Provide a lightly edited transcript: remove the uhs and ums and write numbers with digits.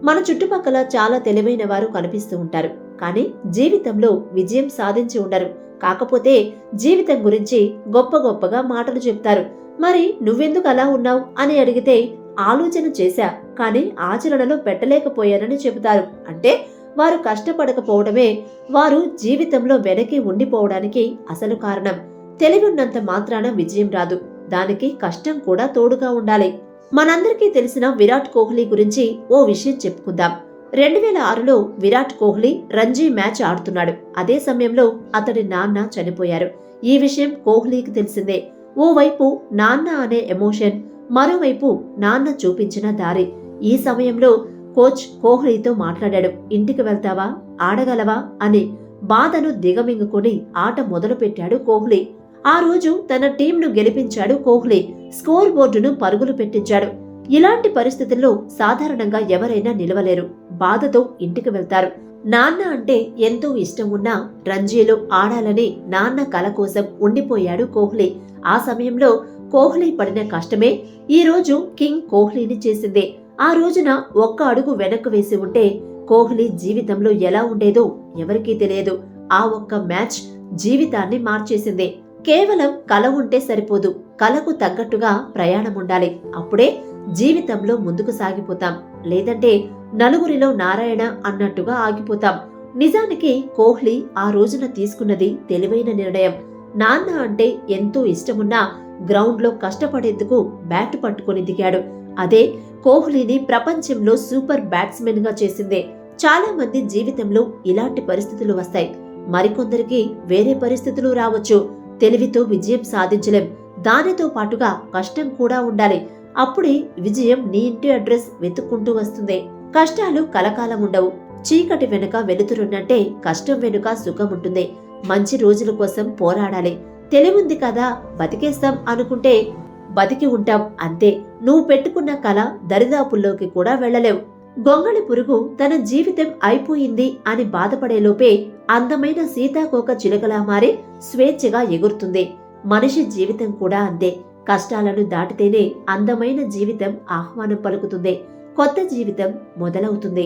మన చుట్టుపక్కల చాలా తెలివైన వారు కనిపిస్తూ ఉంటారు, కానీ జీవితంలో విజయం సాధించి ఉండరు. కాకపోతే జీవితం గురించి గొప్ప గొప్పగా మాటలు చెప్తారు. మరి నువ్వెందుకు అలా ఉన్నావు అని అడిగితే ఆలోచన చేశా, కానీ ఆచరణలో పెట్టలేకపోయానని చెబుతారు. అంటే వారు కష్టపడకపోవడమే వారు జీవితంలో వెనక్కి ఉండిపోవడానికి అసలు కారణం. తెలివి ఉన్నంత మాత్రాన విజయం రాదు, దానికి కష్టం కూడా తోడుగా ఉండాలి. మనందరికీ తెలిసిన విరాట్ కోహ్లీ గురించి ఓ విషయం చెప్పుకుందాం. 2006లో విరాట్ కోహ్లీ రంజీ మ్యాచ్ ఆడుతున్నాడు. అదే సమయంలో అతడి నాన్న చనిపోయారు. ఈ విషయం కోహ్లీకి తెలిసిందే. ఓవైపు నాన్న అనే ఎమోషన్, మరోవైపు నాన్న చూపించిన దారి. ఈ సమయంలో కోచ్ కోహ్లీతో మాట్లాడాడు. ఇంటికి వెళ్తావా, ఆడగలవా అని బాధను దిగమింగుకొని ఆట మొదలుపెట్టాడు కోహ్లీ. ఆ రోజు తన టీంను గెలిపించాడు కోహ్లీ. స్కోర్ బోర్డును పరుగులు పెట్టించాడు. ఇలాంటి పరిస్థితుల్లో సాధారణంగా ఎవరైనా నిలవలేరు. బాధతో ఇంటికి వెళ్తారు. నాన్న అంటే ఎంతో ఇష్టం ఉన్నా రంజీలో ఆడాలని నాన్న కల కోసం ఉండిపోయాడు కోహ్లీ. ఆ సమయంలో కోహ్లీ పడిన కష్టమే ఈ రోజు కింగ్ కోహ్లీని చేసింది. ఆ రోజున ఒక్క అడుగు వెనక్కు వేసి ఉంటే కోహ్లీ జీవితంలో ఎలా ఉండేదో ఎవరికీ తెలియదు. ఆ ఒక్క మ్యాచ్ జీవితాన్ని మార్చేసింది. కేవలం కల ఉంటే సరిపోదు, కలకు తగ్గట్టుగా ప్రయాణం ఉండాలి. అప్పుడే జీవితంలో ముందుకు సాగిపోతాం. లేదంటే నలుగురిలో నారాయణ అన్నట్టుగా ఆగిపోతాం. నిజానికి కోహ్లీ ఆ రోజున తీసుకున్నది తెలివైన నిర్ణయం. నాన్న అంటే ఎంతో ఇష్టమున్నా గ్రౌండ్లో కష్టపడేందుకు బ్యాట్ పట్టుకొని దిగాడు. అదే కోహ్లీని ప్రపంచంలో సూపర్ బ్యాట్స్మెన్ గా చేసిందే. చాలా మంది జీవితంలో ఇలాంటి పరిస్థితులు వస్తాయి. మరికొందరికి వేరే పరిస్థితులు రావచ్చు. తెలివితో విజయం సాధించలేం, దానితో పాటుగా కష్టం కూడా ఉండాలి. అప్పుడే విజయం నీ ఇంటి అడ్రస్ వెతుక్కుంటూ వస్తుంది. కష్టాలు కలకాలం ఉండవు. చీకటి వెనుక వెలుతురున్నట్టే కష్టం వెనుక సుఖం ఉంటుంది. మంచి రోజుల కోసం పోరాడాలి. తెలివుంది కదా బతికేస్తాం అనుకుంటే బతికి ఉంటాం అంతే. నువ్వు పెట్టుకున్న కల దరిదాపుల్లోకి కూడా వెళ్లలేవు. గొంగళి పురుగు తన జీవితం అయిపోయింది అని బాధపడేలోపే అందమైన సీతాకోక చిలుకలా మారి స్వేచ్ఛగా ఎగురుతుంది. మనిషి జీవితం కూడా అంతే. కష్టాలను దాటితేనే అందమైన జీవితం ఆహ్వానం పలుకుతుంది. కొత్త జీవితం మొదలవుతుంది.